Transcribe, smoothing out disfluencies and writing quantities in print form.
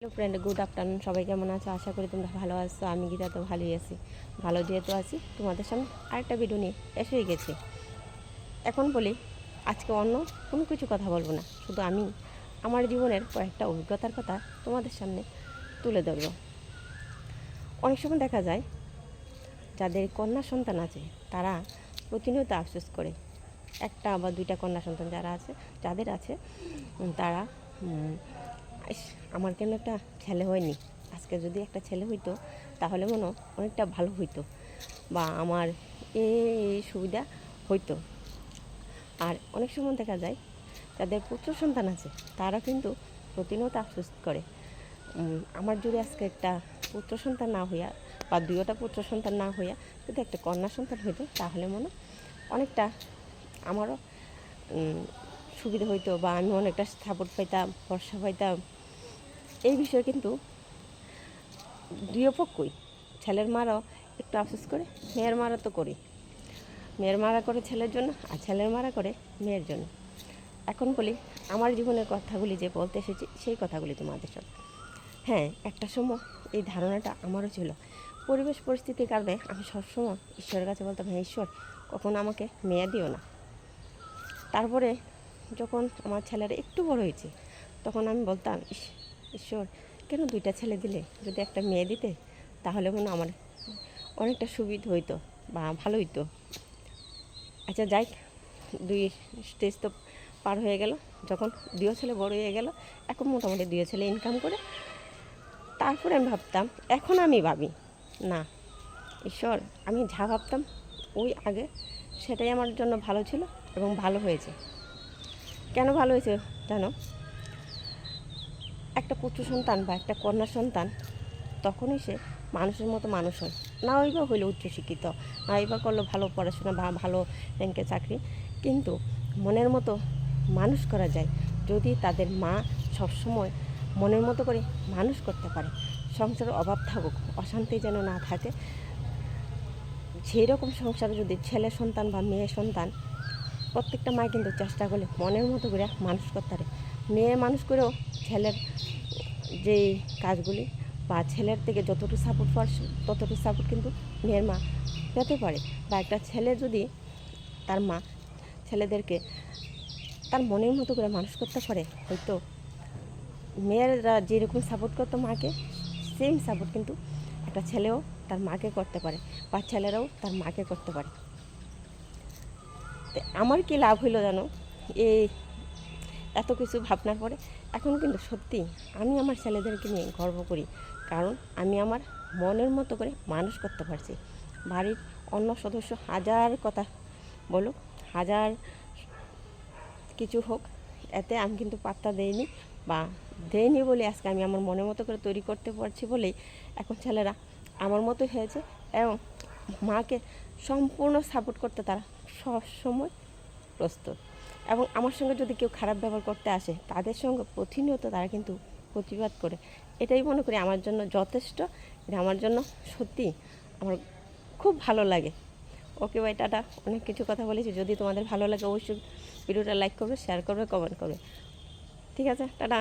Hello friend, good afternoon. সবাই কেমন আছো? আশা করি তোমরা ভালো আছো। আমি গীতা তো ভালোই আছি। ভালো যেহেতু আছি, তোমাদের সামনে আরেকটা ভিডিও নিয়ে এসেই গেছি। এখন বলি, আজকে অন্য কোনো কিছু কথা বলবো না, শুধু আমি আমার জীবনের কয়েকটা অভিজ্ঞতার কথা তোমাদের সামনে তুলে ধরব। অনেক সময় দেখা যায় যাদের কন্যা সন্তান আছে তারা প্রতিনিয়ত আফসোস করে। একটা বা দুইটা কন্যা সন্তান যাদের আছে তারা ইস, আমার কেন একটা ছেলে হয়নি, আজকে যদি একটা ছেলে হইতো তাহলে মনে হয় অনেকটা ভালো হইতো, বা আমার এই সুবিধা হইতো। আর অনেক সময় দেখা যায় যাদের পুত্র সন্তান আছে তারা কিন্তু প্রতিনিয়ত আফসোস করে, আমার যদি আজকে একটা পুত্র সন্তান না হইয়া বা দুইটা পুত্র সন্তান না হইয়া যদি একটা কন্যা সন্তান হইতো তাহলে মনে অনেকটা আমারও সুবিধা হইতো, বা আমি অনেকটা সাপোর্ট পাইতাম, ভরসা পাইতাম। এই বিষয়ে কিন্তু দুই পক্ষই, ছেলের মারাও একটু আফসোস করে, মেয়ের মারা তো করি, মেয়ের মারা করে ছেলের জন্য আর ছেলের মারা করে মেয়ের জন্য। এখন বলি আমার জীবনের কথাগুলি যে বলতে এসেছি সেই কথাগুলি তোমাদের সাথে। হ্যাঁ, একটা সময় এই ধারণাটা আমারও ছিল। পরিবেশ পরিস্থিতির কারণে আমি সবসময় ঈশ্বরের কাছে বলতাম, হ্যাঁ ঈশ্বর, কখনো আমাকে মেয়ে দিও না। তারপরে যখন আমার ছেলেরা একটু বড় হয়েছে তখন আমি বলতাম, ঈশ্বর, কেন দুইটা ছেলে দিলে, যদি একটা মেয়ে দিতে তাহলে মনে আমার অনেকটা সুবিধা হইতো বা ভালো হইতো। আচ্ছা যাই, দুই স্টেজ তো পার হয়ে গেল। যখন দুই ছেলে বড় হয়ে গেল, এখন মোটামুটি দুই ছেলে ইনকাম করে, তারপরে আমি ভাবতাম, এখন আমি ভাবি না ঈশ্বর, আমি যা ভাবতাম ওই আগে সেটাই আমার জন্য ভালো ছিল এবং ভালো হয়েছে। কেন ভালো হয়েছে জানো? একটা পুত্র সন্তান বা একটা কন্যা সন্তান তখনই সে মানুষের মতো মানুষ হয়। না হইবা হইলে উচ্চশিক্ষিত, না হইবা করলো ভালো পড়াশোনা বা ভালো র্যাঙ্কের চাকরি, কিন্তু মনের মতো মানুষ করা যায় যদি তাদের মা সবসময় মনের মতো করে মানুষ করতে পারে। সংসারের অভাব থাকুক, অশান্তি যেন না থাকে, সেই রকম সংসারে যদি ছেলে সন্তান বা মেয়ে সন্তান, প্রত্যেকটা মা কিন্তু চেষ্টা করলে মনের মতো করে মানুষ করতে পারে। মেয়ে মানুষ করেও ছেলের যেই কাজগুলি বা ছেলের থেকে যতটুকু সাপোর্ট পাওয়ার ততটুকু সাপোর্ট কিন্তু মেয়ের মা পেতে পারে। বা একটা ছেলে যদি তার মা ছেলেদেরকে তার মনের মতো করে মানুষ করতে পারে, হয়তো মেয়েরা যেরকম সাপোর্ট করতো মাকে, সেম সাপোর্ট কিন্তু একটা ছেলেও তার মাকে করতে পারে বা ছেলেরাও তার মাকে করতে পারে। তো আমার কি লাভ হইলো জানো এই এত কিছু ভাবনার পরে? এখন কিন্তু সত্যি আমি আমার ছেলেদেরকে নিয়ে গর্ব করি, কারণ আমি আমার মনের মতো করে মানুষ করতে পারছি। বাড়ির অন্য সদস্য হাজার কথা বলুক, হাজার কিছু হোক, এতে আমি কিন্তু পাত্তা দেইনি, বা দেইনি বলে আজকে আমি আমার মনের মতো করে তৈরি করতে পারছি বলেই এখন ছেলেরা আমার মতো হয়েছে, এবং মাকে সম্পূর্ণ সাপোর্ট করতে তারা সবসময় প্রস্তুত। এবং আমার সঙ্গে যদি কেউ খারাপ ব্যবহার করতে আসে তাদের সঙ্গে প্রতিনিয়ত তারা কিন্তু প্রতিবাদ করে। এটাই মনে করি আমার জন্য যথেষ্ট। এটা আমার জন্য সত্যি আমার খুব ভালো লাগে। ওকে ভাই, টাটা। অনেক কিছু কথা বলেছি, যদি তোমাদের ভালো লাগে অবশ্যই ভিডিওটা লাইক করবে, শেয়ার করবে, কমেন্ট করবে। ঠিক আছে, টাটা।